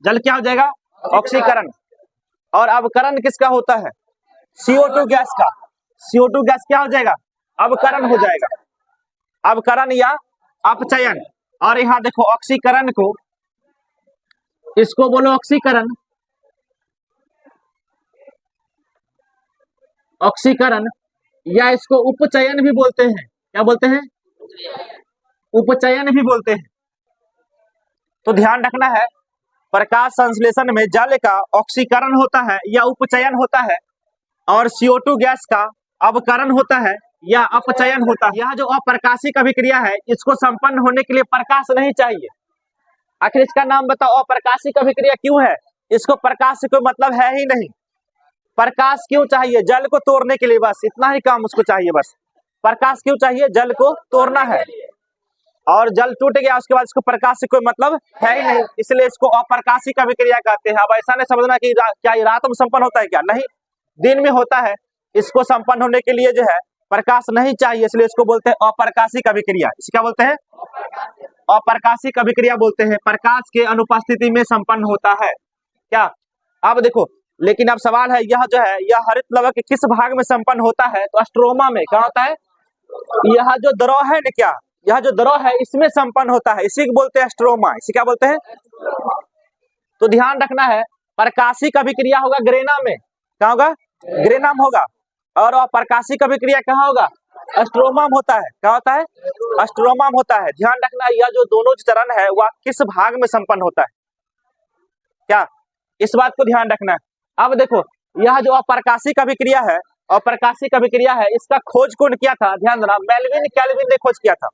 जल क्या हो जाएगा? ऑक्सीकरण। और अवकरण किसका होता है? CO2 गैस का। CO2 गैस क्या हो जाएगा? अवकरण हो जाएगा, अवकरण या अपचयन। और यहाँ देखो ऑक्सीकरण को, इसको बोलो ऑक्सीकरण, ऑक्सीकरण, या इसको उपचयन भी बोलते हैं। क्या बोलते हैं? उपचयन भी बोलते हैं। तो ध्यान रखना है, प्रकाश संश्लेषण में जल का ऑक्सीकरण होता है या उपचयन होता है, और CO2 गैस का अवकरण होता है या अपचयन होता है। यह जो अप्रकाशिक अभिक्रिया है, इसको संपन्न होने के लिए प्रकाश नहीं चाहिए। आखिर इसका नाम बताओ, अप्रकाशिक अभिक्रिया क्यों है? इसको प्रकाश से कोई मतलब है ही नहीं। प्रकाश क्यों चाहिए? जल को तोड़ने के लिए, बस इतना ही काम उसको चाहिए। बस प्रकाश क्यों चाहिए? जल को तोड़ना है, और जल टूट गया उसके बाद इसको प्रकाश से कोई मतलब है ही नहीं, इसलिए इसको अप्रकाशिक अभिक्रिया कहते हैं। अब ऐसा नहीं समझना कि क्या ये रात में संपन्न होता है, क्या नहीं, दिन में होता है। इसको संपन्न होने के लिए जो है प्रकाश नहीं चाहिए, इसलिए इसको बोलते हैं अप्रकाशिक अभिक्रिया। इसे क्या बोलते हैं? अप्रकाशिक अभिक्रिया बोलते हैं। प्रकाश के अनुपस्थिति में संपन्न होता है। क्या? अब देखो, लेकिन अब सवाल है, यह जो है यह हरित लवक के किस भाग में संपन्न होता है? तो स्ट्रोमा में। क्या होता है? यह जो द्रव है ना, क्या यह जो द्रव है इसमें संपन्न होता है, इसी को बोलते हैं स्ट्रोमा। इसे क्या बोलते हैं? तो ध्यान रखना है, प्रकाशिक अभिक्रिया होगा ग्रेना में। क्या होगा? ग्रेना में होगा। और अप्रकाशिक अभिक्रिया कहाँ होगा? स्ट्रोमा में होता है। क्या होता है? स्ट्रोमा में होता है। ध्यान रखना, यह जो दोनों चरण है वह किस भाग में संपन्न होता है? क्या? इस बात को ध्यान रखना है। अब देखो, यह जो अप्रकाशिक अभिक्रिया है, अप्रकाशिक अभिक्रिया है, इसका खोज कौन किया था? ध्यान देना, मेल्विन कैल्विन ने खोज किया था।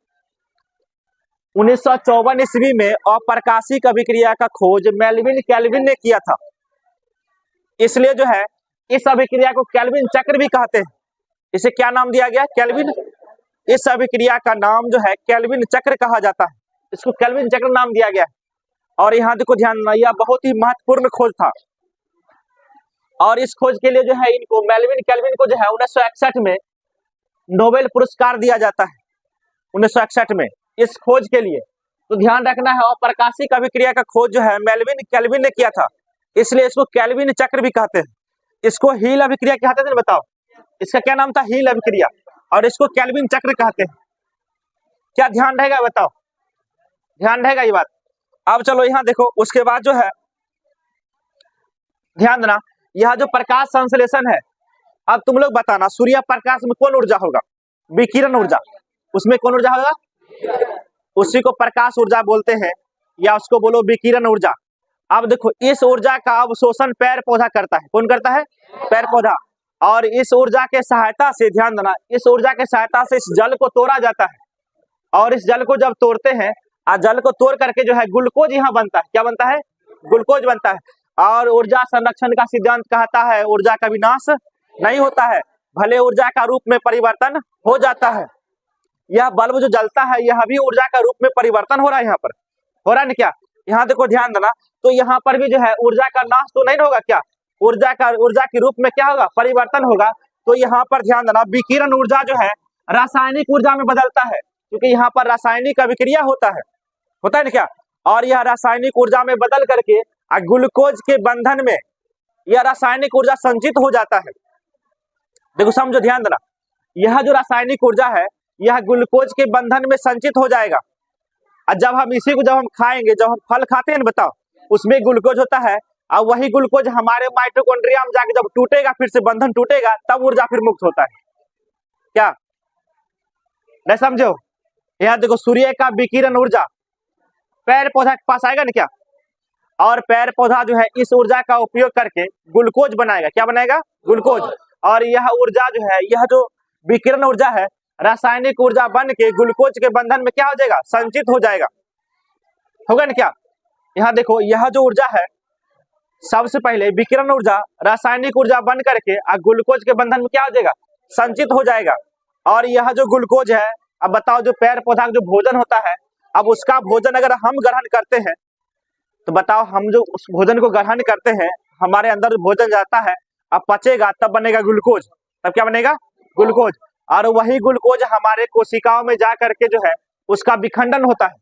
1954 ईस्वी में अप्रकाशिक अभिक्रिया का खोज मेल्विन कैल्विन ने किया था। इसलिए जो है इस अभिक्रिया को कैल्विन चक्र भी कहते हैं। इसे क्या नाम दिया गया? कैल्विन। इस अभिक्रिया का नाम जो है कैल्विन चक्र कहा जाता है, इसको कैल्विन चक्र नाम दिया गया है। और यहाँ देखो ध्यान, यह बहुत ही महत्वपूर्ण खोज था, और इस खोज के लिए जो है इनको, मेल्विन कैल्विन को जो है 1961 में नोबेल पुरस्कार दिया जाता है। 1961 में इस खोज के लिए। तो ध्यान रखना है, अप्रकाशिक अभिक्रिया का खोज जो है मेल्विन कैल्विन ने किया था, इसलिए इसको कैल्विन चक्र भी कहते हैं। इसको हील अभिक्रिया कहते थे, बताओ, इसका क्या नाम था? हील अभिक्रिया, और इसको केल्विन चक्र कहते हैं। क्या ध्यान रहेगा बताओ? ध्यान रहेगा ये बात? अब चलो यहाँ देखो, उसके बाद जो है ध्यान देना, यह जो प्रकाश संश्लेषण है, अब तुम लोग बताना सूर्य प्रकाश में कौन ऊर्जा होगा? विकिरण ऊर्जा। उसमें कौन ऊर्जा होगा? उसी को प्रकाश ऊर्जा बोलते हैं, या उसको बोलो विकिरण ऊर्जा। अब देखो, इस ऊर्जा का अवशोषण पेड़ पौधा करता है। कौन करता है? पेड़ पौधा। और इस ऊर्जा के सहायता से, ध्यान देना, इस ऊर्जा के सहायता से इस जल को तोड़ा जाता है, और इस जल को जब तोड़ते हैं, जल को तोड़ करके जो है ग्लूकोज यहाँ बनता है। क्या बनता है? ग्लूकोज बनता है। और ऊर्जा संरक्षण का सिद्धांत कहता है ऊर्जा का विनाश नहीं होता है, भले ऊर्जा का रूप में परिवर्तन हो जाता है। यह बल्ब जो जलता है, यह भी ऊर्जा का रूप में परिवर्तन हो रहा है। यहाँ पर हो रहा है ना? क्या यहाँ देखो, ध्यान देना, तो यहाँ पर भी जो है ऊर्जा का नाश तो नहीं होगा। क्या ऊर्जा के रूप में क्या होगा? परिवर्तन होगा। तो यहाँ पर ध्यान देना, विकिरण ऊर्जा जो है रासायनिक ऊर्जा में बदलता है, क्योंकि यहाँ पर रासायनिक अभिक्रिया होता है ना? क्या, और यह रासायनिक ऊर्जा में बदल करके ग्लूकोज के बंधन में यह रासायनिक ऊर्जा संचित हो जाता है। देखो समझो, ध्यान देना, यह जो रासायनिक ऊर्जा है, यह ग्लूकोज के बंधन में संचित हो जाएगा। और जब हम इसी को जब हम खाएंगे, जब हम फल खाते हैं ना, बताओ, उसमें ग्लूकोज होता है, और वही ग्लूकोज हमारे माइटोकॉन्ड्रिया में जाके जब टूटेगा, फिर से बंधन टूटेगा, तब ऊर्जा फिर मुक्त होता है। क्या नहीं समझो? यहाँ देखो, सूर्य का विकिरण ऊर्जा पेड़ पौधा के पास आएगा ना? क्या, और पेड़ पौधा जो है इस ऊर्जा का उपयोग करके ग्लूकोज बनाएगा। क्या बनाएगा? ग्लूकोज। और यह ऊर्जा जो है, यह जो विकिरण ऊर्जा है, रासायनिक ऊर्जा बन के ग्लूकोज के बंधन में क्या हो जाएगा? संचित हो जाएगा। होगा ना? क्या यहाँ देखो, यह जो ऊर्जा है, सबसे पहले विकिरण ऊर्जा रासायनिक ऊर्जा बन करके ग्लूकोज के बंधन में क्या हो जाएगा? संचित हो जाएगा। और यह जो ग्लूकोज है, अब बताओ, जो पेड़ पौधा का जो भोजन होता है, अब उसका भोजन अगर हम ग्रहण करते हैं, तो बताओ, हम जो उस भोजन को ग्रहण करते हैं, हमारे अंदर भोजन जाता है, अब पचेगा, तब बनेगा ग्लूकोज। तब क्या बनेगा? ग्लूकोज। और वही ग्लूकोज हमारे कोशिकाओं में जा करके जो है उसका विखंडन होता है।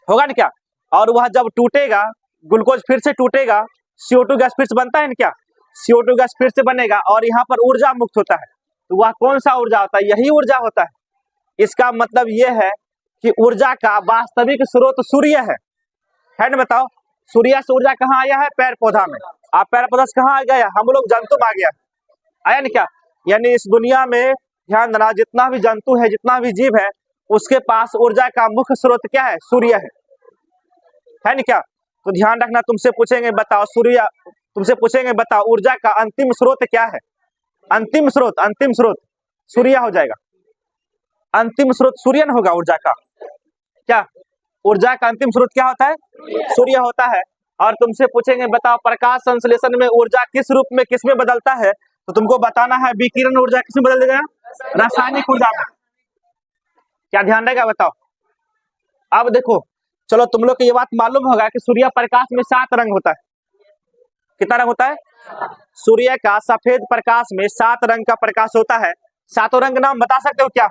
होगा ना? क्या, और वह जब टूटेगा, ग्लूकोज फिर से टूटेगा, CO2 गैस फिर से बनता है ना? क्या, CO2 गैस फिर से बनेगा, और यहाँ पर ऊर्जा मुक्त होता है। तो वह कौन सा ऊर्जा होता है? यही ऊर्जा होता है। इसका मतलब यह है कि ऊर्जा का वास्तविक स्रोत सूर्य है ना? बताओ, सूर्य से ऊर्जा कहाँ आया है? पेड़ पौधा में। आप पेड़ पौधा से कहाँ आ गया? हम लोग जंतु में आ गया, आया ना? क्या, यानी इस दुनिया में ध्यान देना, जितना भी जंतु है, जितना भी जीव है, उसके पास ऊर्जा का मुख्य स्रोत क्या है? सूर्य है ना? क्या, तो ध्यान रखना, तुमसे पूछेंगे बताओ सूर्य, तुमसे पूछेंगे बताओ ऊर्जा का अंतिम स्रोत क्या है? अंतिम स्रोत सूर्य हो जाएगा। अंतिम स्रोत सूर्य न होगा ऊर्जा का। क्या, ऊर्जा का अंतिम स्रोत क्या होता है? सूर्य होता है। और तुमसे पूछेंगे बताओ प्रकाश संश्लेषण में ऊर्जा किस रूप में, किस में बदलता है? तो तुमको बताना है विकिरण ऊर्जा किस में बदल देगा? रासायनिक ऊर्जा में। क्या ध्यान रहेगा? बताओ। अब देखो, चलो तुम लोग को ये बात मालूम होगा कि सूर्य प्रकाश में 7 रंग होता है। कितना रंग होता है? सूर्य का सफेद प्रकाश में 7 रंग का प्रकाश होता है। 7 रंग नाम बता सकते हो क्या?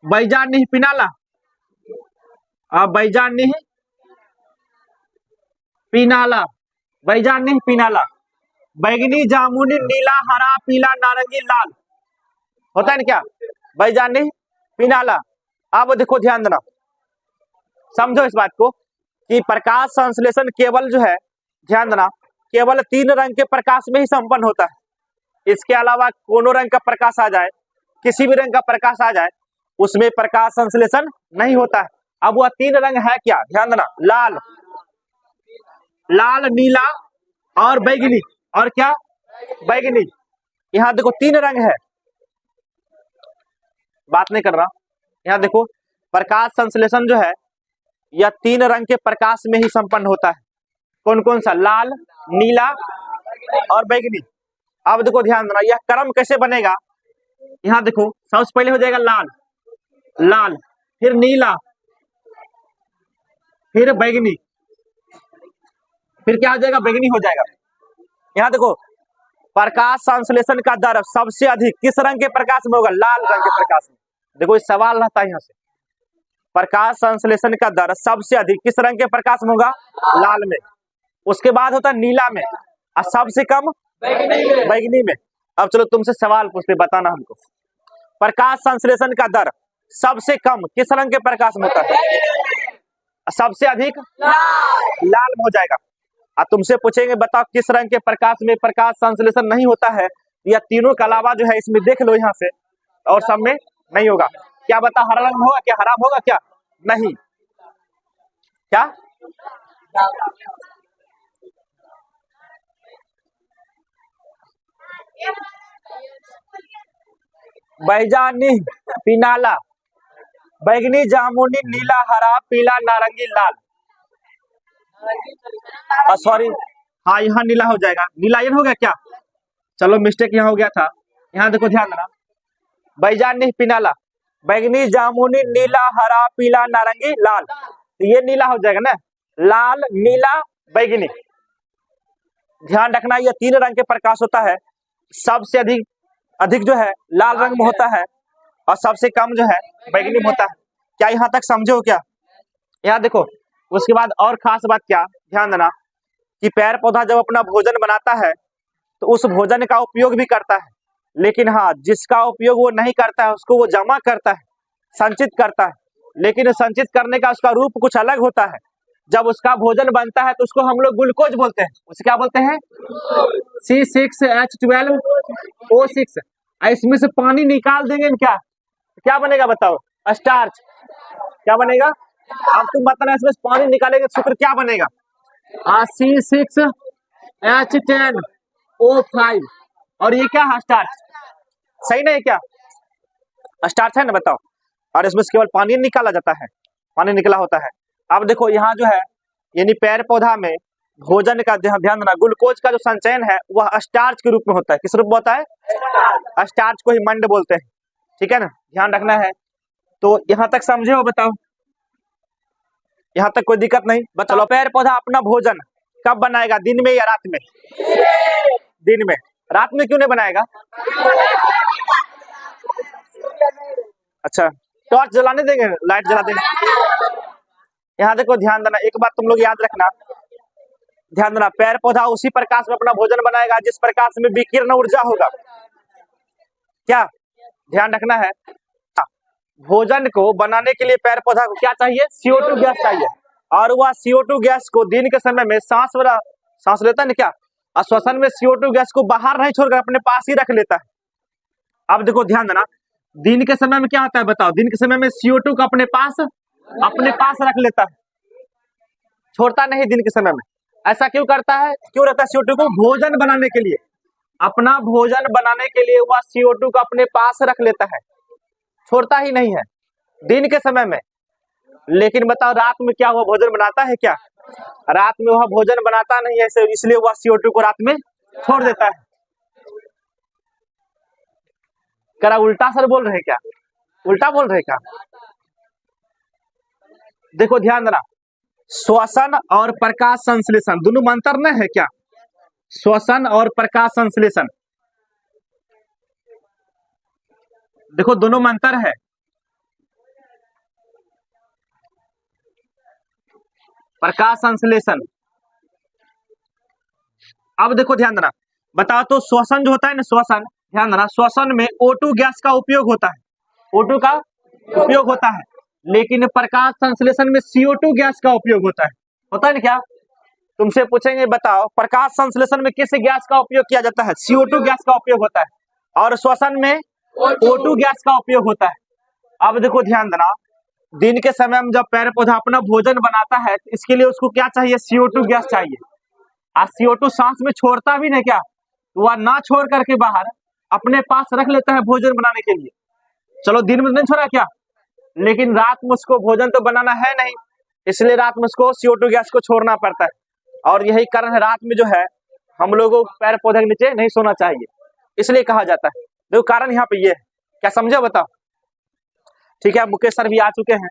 बैजानिह पिनाला, बैजानिह पिनाला, बैजानिह पिनाला, बैगनी, जामुनी, नीला, हरा, पीला, नारंगी, लाल, होता है ना? क्या, बैजानिह पिनाला। अब देखो, ध्यान देना, समझो इस बात को कि प्रकाश संश्लेषण केवल जो है, ध्यान देना, केवल 3 रंग के प्रकाश में ही संपन्न होता है। इसके अलावा कोनो रंग का प्रकाश आ जाए, किसी भी रंग का प्रकाश आ जाए, उसमें प्रकाश संश्लेषण नहीं होता है। अब वह 3 रंग है क्या? ध्यान देना, लाल, नीला और बैगनी। और क्या? बैगनी। यहाँ देखो 3 रंग है, बात नहीं कर रहा। यहाँ देखो, प्रकाश संश्लेषण जो है यह 3 रंग के प्रकाश में ही संपन्न होता है। कौन कौन सा? लाल, नीला और बैगनी। अब देखो, ध्यान देना, यह क्रम कैसे बनेगा? यहाँ देखो, सबसे पहले हो जाएगा लाल, फिर नीला, फिर बैगनी, फिर क्या हो जाएगा? बैगनी हो जाएगा। यहाँ देखो, प्रकाश संश्लेषण का दर सबसे अधिक किस रंग के प्रकाश में होगा? लाल रंग के प्रकाश में। देखो, इस सवाल रहता है यहाँ से, प्रकाश संश्लेषण का दर सबसे अधिक किस रंग के प्रकाश में होगा? लाल में। उसके बाद होता है नीला में, और सबसे कम बैगनी में। अब चलो तुमसे सवाल पूछते, बताना हमको। प्रकाश संश्लेषण का दर सबसे कम किस रंग के प्रकाश में होता है? सबसे अधिक लाल में हो जाएगा। अब तुमसे पूछेंगे बताओ किस रंग के प्रकाश में प्रकाश संश्लेषण नहीं होता है? या तीनों के अलावा जो है इसमें देख लो यहाँ से, और सब में नहीं होगा। क्या बता, हरा रंग होगा क्या? हरा होगा क्या? नहीं। क्या? बैजानी, पिनाला, बैगनी, जामुनी, नीला, हरा, पीला, नारंगी, लाल। सॉरी, हाँ यहाँ नीला हो जाएगा। नीला हो गया क्या? चलो मिस्टेक यहाँ हो गया था। यहाँ देखो ध्यान देना, बैजानी, पिनाला, बैगनी, जामुनी, नीला, हरा, पीला, नारंगी, लाल। तो ये नीला हो जाएगा ना, लाल, नीला, बैगनी। ध्यान रखना ये तीन रंग के प्रकाश होता है। सबसे अधिक जो है लाल रंग में होता है, और सबसे कम जो है बैगनी में होता है। क्या यहाँ तक समझो क्या? यहाँ देखो, उसके बाद और खास बात क्या, ध्यान देना कि पेड़ पौधा जब अपना भोजन बनाता है तो उस भोजन का उपयोग भी करता है, लेकिन हाँ जिसका उपयोग वो नहीं करता है उसको वो जमा करता है, संचित करता है। लेकिन संचित करने का उसका रूप कुछ अलग होता है। जब उसका भोजन बनता है तो उसको हम लोग ग्लूकोज बोलते हैं। उसे क्या बोलते हैं? C6H12O6। इसमें से पानी निकाल देंगे क्या बनेगा बताओ? स्टार्च। क्या बनेगा? अब तुम बताना, इसमें से पानी निकालेंगे सूत्र क्या बनेगा? C6H10O5। और ये क्या है? स्टार्च। सही नहीं क्या? स्टार्च है ना, बताओ। और इसमें से केवल पानी निकाला जाता है, पानी निकला होता है। अब देखो यहाँ जो है, यानी पेड़ पौधा में भोजन का ध्यान देना, ग्लूकोज का जो संचयन है वह स्टार्च के रूप में होता है। किस रूप में होता है? स्टार्च को ही मंड बोलते हैं। ठीक है ना, ध्यान रखना है। तो यहाँ तक समझे हो? बताओ, यहाँ तक कोई दिक्कत नहीं? चलो, पेड़ पौधा अपना भोजन कब बनाएगा, दिन में या रात में? दिन में। रात में क्यों नहीं बनाएगा? अच्छा, टॉर्च जलाने देंगे, लाइट जला देंगे? यहाँ देखो ध्यान देना, एक बात तुम लोग याद रखना, ध्यान देना, पेड़ पौधा उसी प्रकाश में अपना भोजन बनाएगा जिस प्रकाश में विकिरण ऊर्जा होगा। क्या ध्यान रखना है? भोजन को बनाने के लिए पेड़ पौधा को क्या चाहिए? CO2 गैस चाहिए। और वह CO2 गैस को दिन के समय में सांस लेता है ना, क्या श्वसन में CO2 गैस को बाहर नहीं छोड़कर अपने पास ही रख लेता है। अब देखो ध्यान देना, दिन के समय में क्या होता है बताओ? दिन के समय में CO2 को अपने पास रख लेता है, छोड़ता नहीं दिन के समय में। ऐसा क्यों करता है? क्यों रखता है CO2 को? भोजन बनाने के लिए, अपना भोजन बनाने के लिए वह CO2 को अपने पास रख लेता है, छोड़ता ही नहीं है दिन के समय में। लेकिन बताओ रात में क्या हुआ, भोजन बनाता है क्या? रात में वह भोजन बनाता नहीं है, इसलिए वह CO2 को रात में छोड़ देता है। करा उल्टा सर बोल रहे क्या? उल्टा बोल रहे क्या? देखो ध्यान देना, श्वसन और प्रकाश संश्लेषण दोनों में अंतर न है क्या? श्वसन और प्रकाश संश्लेषण, देखो दोनों में अंतर है। प्रकाश संश्लेषण, अब देखो ध्यान देना, बताओ तो श्वसन जो होता है ना, श्वसन, ध्यान देना, श्वसन में O2 गैस का उपयोग होता है, O2 का उपयोग होता है। लेकिन प्रकाश संश्लेषण में CO2 गैस का उपयोग होता है ना? क्या तुमसे पूछेंगे बताओ प्रकाश संश्लेषण में किस गैस का उपयोग किया जाता है? CO2 गैस का उपयोग होता है। और श्वसन में O2 गैस का उपयोग होता है। अब देखो ध्यान देना, दिन के समय में जब पेड़ पौधा अपना भोजन बनाता है तो इसके लिए उसको क्या चाहिए? CO2 गैस चाहिए। और CO2 सांस में छोड़ता भी नहीं क्या? वह ना छोड़ करके बाहर अपने पास रख लेता है भोजन बनाने के लिए। चलो दिन में नहीं छोड़ा क्या, लेकिन रात में उसको भोजन तो बनाना है नहीं, इसलिए रात में उसको CO2 गैस को छोड़ना पड़ता है। और यही कारण है रात में जो है हम लोगों को पेड़ पौधे के नीचे नहीं सोना चाहिए, इसलिए कहा जाता है। देखो कारण यहाँ पे ये है, क्या समझे बताओ? ठीक है, मुकेश सर भी आ चुके हैं।